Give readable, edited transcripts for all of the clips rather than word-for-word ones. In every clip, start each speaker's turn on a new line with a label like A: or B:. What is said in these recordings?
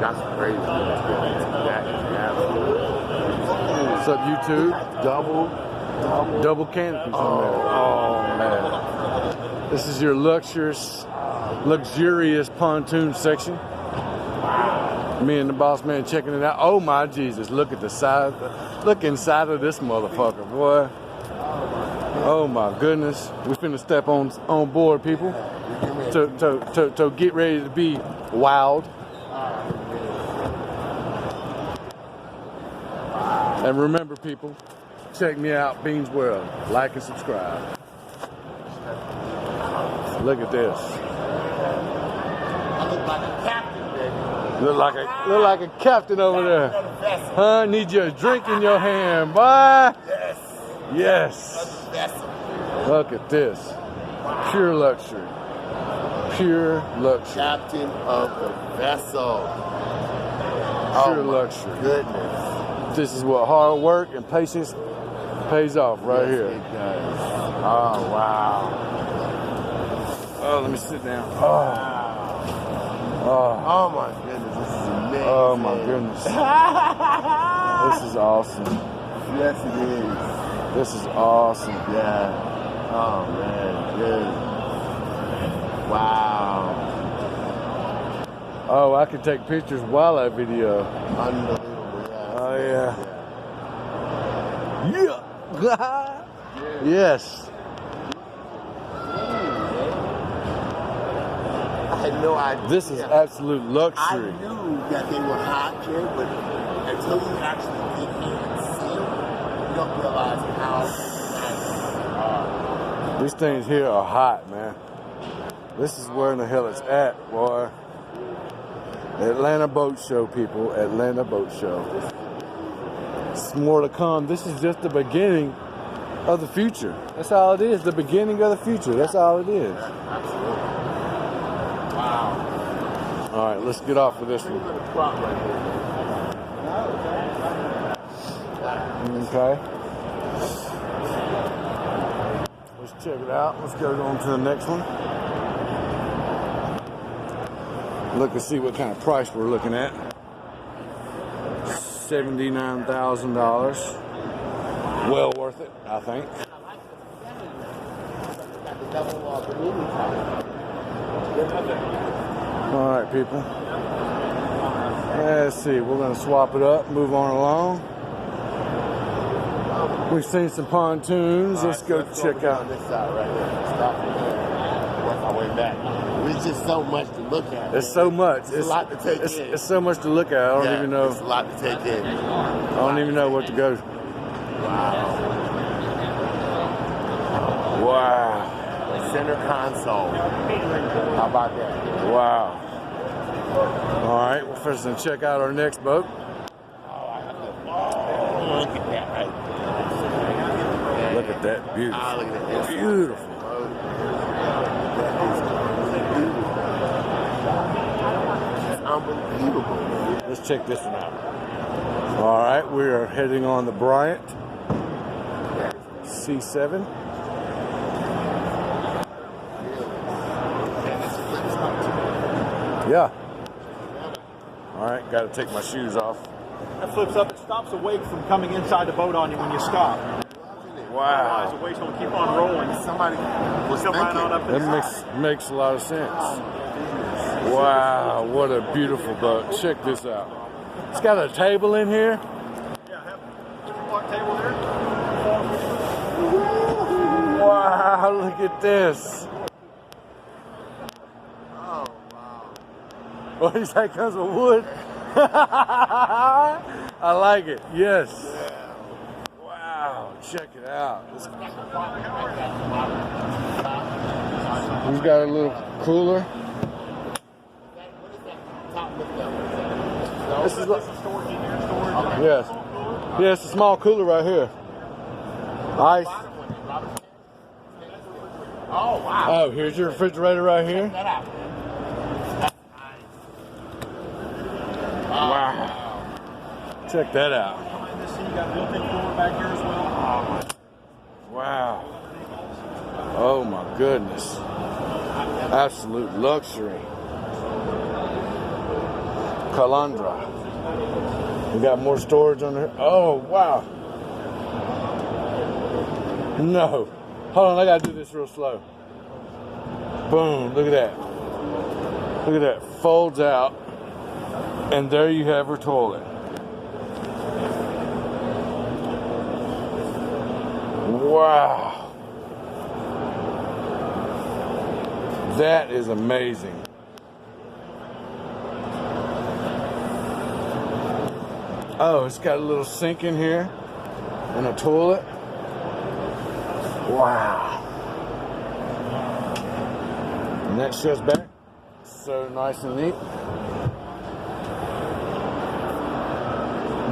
A: That's crazy. That is absolutely.
B: What's up, YouTube? Double canopies on there. Oh man, this is your luxurious pontoon section. Me and the boss man checking it out. Oh my Jesus! Look at the size. Look inside of this motherfucker, boy. Oh my goodness. We finna step on board, people. To get ready to be wild. And remember, people, check me out, Beans World. Like and subscribe. Look at this.
A: I look like a captain, baby.
B: Look like a captain over there. Huh? Need your drink in your hand, boy. Yes. Look at this. Pure luxury. Pure luxury.
A: Captain of the vessel.
B: Pure luxury.
A: Goodness.
B: This is what hard work and patience pays off right here.
A: It does. Oh, wow.
B: Oh, let me sit down.
A: Oh my goodness, this is amazing.
B: Oh my goodness. This is awesome.
A: Yes, it is.
B: This is awesome.
A: Yeah. Oh man, good. Wow.
B: Oh, I can take pictures while I video.
A: Unbelievable.
B: Oh yeah. Yeah. Yes.
A: I had no idea.
B: This is absolute
A: I
B: luxury.
A: knew that they were hot here, but until you actually get here and see them, you don't realize how nice they are.
B: These things here are hot, man. This is where in the hell it's at, boy. Atlanta Boat Show, people. Atlanta Boat Show. It's more to come. This is just the beginning of the future. That's all it is. The beginning of the future. That's all it is.
A: Absolutely. Wow.
B: All right, let's get off of this one. Okay. Let's check it out. Let's go on to the next one. Look and see what kind of price we're looking at. $79,000. Well worth it, I think. All right, people. Let's see. We're going to swap it up, move on along. We've seen some pontoons. Let's go check out
A: this side right here. Stop here. Work our way back. There's just so much to look at.
B: It's so much.
A: It's a lot to take in.
B: It's so much to look at. I don't even know.
A: It's a lot to take in.
B: I don't even know what to go.
A: Wow.
B: Wow.
A: Center console. How about that?
B: Wow. All right. We're first going to check out our next boat.
A: Look at that. Right?
B: Look at that. Beautiful.
A: Look at that.
B: Beautiful.
A: Unbelievable.
B: Let's check this one out. All right, we are heading on the Bryant C7. Yeah. All right, got to take my shoes off.
C: That flips up. It stops a wake from coming inside the boat on you when you stop.
B: Wow.
C: Otherwise, the wake's going to keep on rolling.
A: Somebody was
C: Come right on up
B: That
C: inside.
B: makes a lot of sense. Wow, what a beautiful boat. Check this out. It's got a table in here.
C: Yeah, have a 2-block table there.
B: Wow, look at this.
A: Oh, wow.
B: What is that? Comes with wood? I like it. Yes. Wow, check it out. We've got a little cooler. This is like, yes. Yeah, it's a small cooler right here. Ice.
A: Oh, wow.
B: Oh, here's your refrigerator right here.
A: Check that out.
B: Wow. Check that out.
C: Behind this seat, you got a built-in cooler back here as well.
B: Wow. Oh my goodness. Absolute luxury. Calandra. We got more storage on there. Oh, wow. No. Hold on, I gotta do this real slow. Boom, look at that. Look at that. Folds out. And there you have her toilet. Wow. That is amazing. Oh, it's got a little sink in here and a toilet. Wow. And that shuts back. So nice and neat.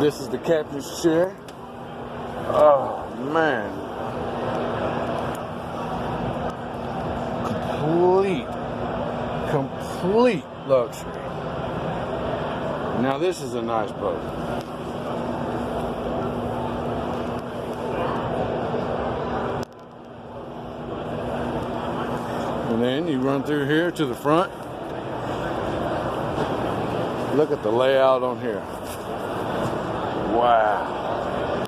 B: This is the captain's chair. Oh, man. Complete luxury. Now this is a nice boat. And then you run through here to the front. Look at the layout on here. Wow.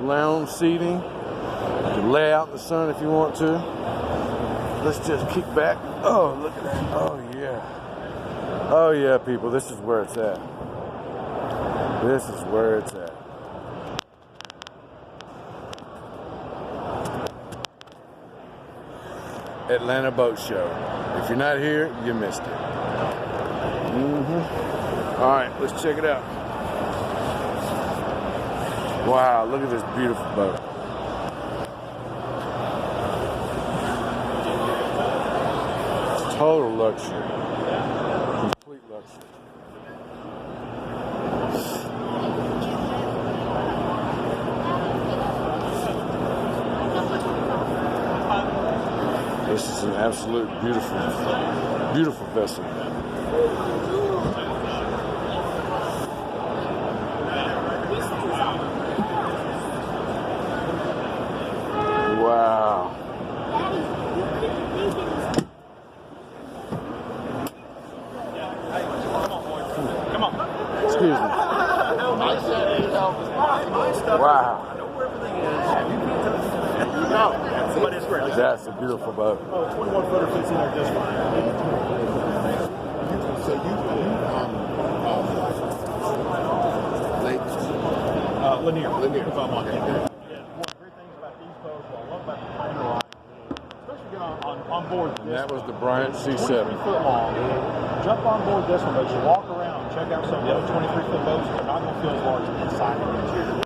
B: Lounge seating. You can lay out in the sun if you want to. Let's just kick back. Oh, look at that. Oh, yeah. Oh, yeah, people. This is where it's at. This is where it's at. Atlanta Boat Show. If you're not here, you missed it. All right, let's check it out. Wow, look at this beautiful boat. Total luxury. Complete luxury. This is an absolute beautiful, beautiful vessel. Wow.
C: Come on.
B: Excuse me. Wow.
C: But it's great.
B: That's a beautiful boat.
C: Oh, 21 footer fits in there just fine.
A: So you Lake
C: Lanier.
A: Lanier.
C: If I'm on
A: Okay.
C: Yeah. One of the great things about these boats, what I love about the Pioneer line, especially getting on board
B: And
C: this
B: that was
C: one,
B: the Bryant
C: 23
B: C7.
C: foot long. Jump on board this one, but you walk around, check out some of the other 23 foot boats. They're not going to feel as large inside of the interior.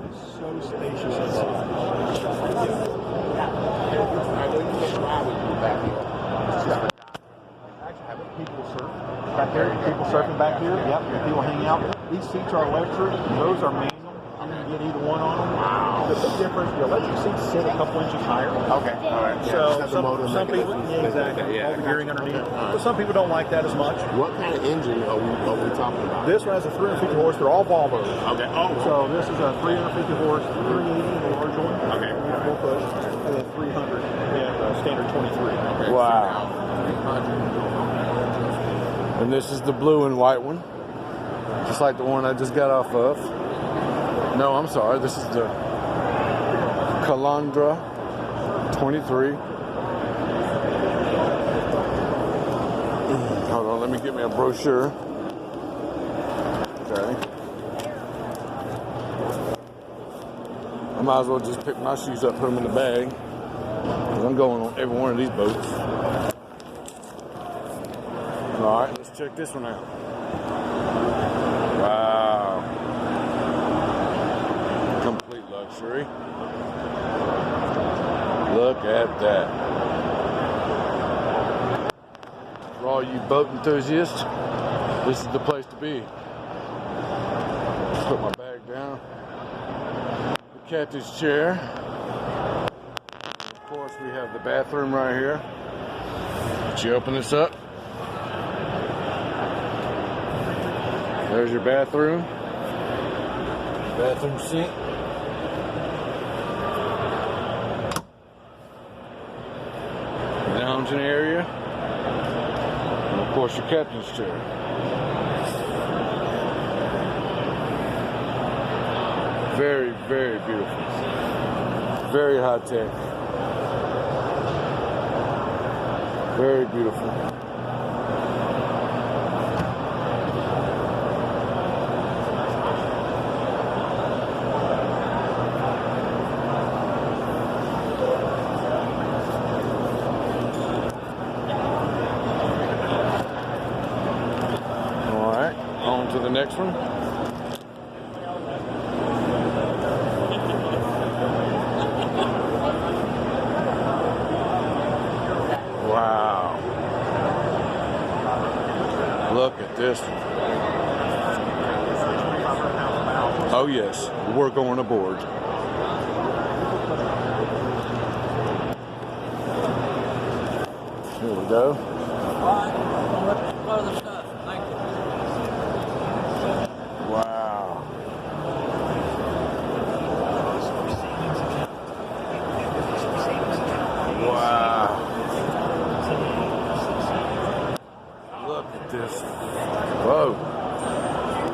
C: It's so spacious inside.
A: I know you can ride with you back here.
C: Actually, having people surf back there, people surfing back here. Yep, people hanging out. These seats are electric. Those are manual. You can get either one on them.
A: Wow.
C: The big difference, the electric seats sit a couple inches higher.
A: Okay, all right.
C: So some people, yeah, exactly, all the gearing underneath. But some people don't like that as much.
A: What kind of engine are we talking about?
C: This one has a 350 horse. They're all Volvos.
A: Okay. Oh.
C: So this is a 350 horse, 380 in the large one.
A: Okay.
C: 4 foot, and then 300 in standard 23.
A: Okay,
B: Wow.
A: So now, 300.
B: And this is the blue and white one. Just like the one I just got off of. No, I'm sorry. This is the Calandra 23. Hold on, let me get me a brochure. Okay. I might as well just pick my shoes up, put them in the bag. Because I'm going on every one of these boats. All right, let's check this one out. Wow. Complete luxury. Look at that. For all you boat enthusiasts, this is the place to be. Put my bag down. The captain's chair. Of course, we have the bathroom right here. But you open this up. There's your bathroom. Bathroom sink. Lounging area. And of course your captain's chair. Very, very beautiful. Very high tech. Very beautiful. All right, on to the next one. Wow. Look at this one. Oh yes, we're going aboard. Here we go. Wow. Wow. Look at this. Whoa.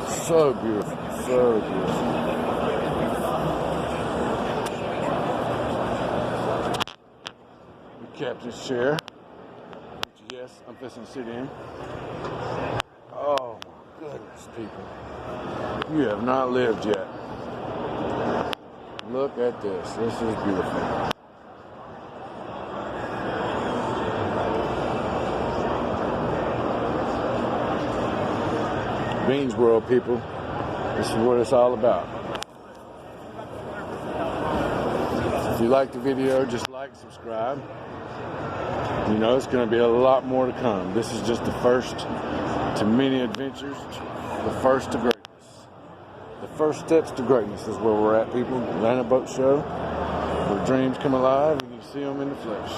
B: So beautiful. So beautiful. The captain's chair. Which, yes, I'm fixing to sit in. Oh my goodness, people. You have not lived yet. Look at this. This is beautiful. Beans World, people. This is what it's all about. If you like the video, just like, subscribe. You know, it's going to be a lot more to come. This is just the first to many adventures, the first to greatness. The first steps to greatness is where we're at, people. Atlanta Boat Show, where dreams come alive and you see them in the flesh.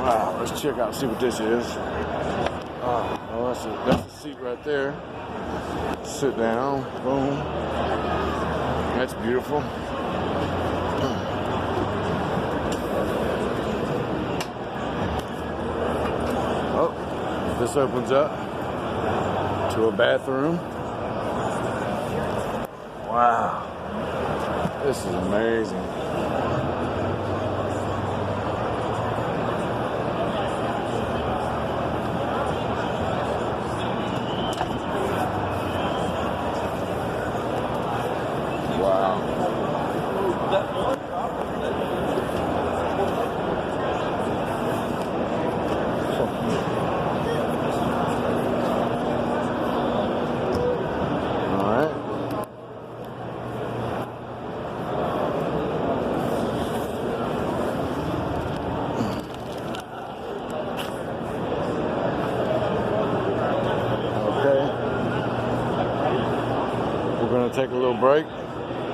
B: Wow, let's check out, see what this is. Oh, that's a seat right there. Sit down, boom. That's beautiful. Oh, this opens up to a bathroom. Wow, this is amazing. Take a little break.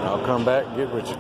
B: I'll come back and get with you.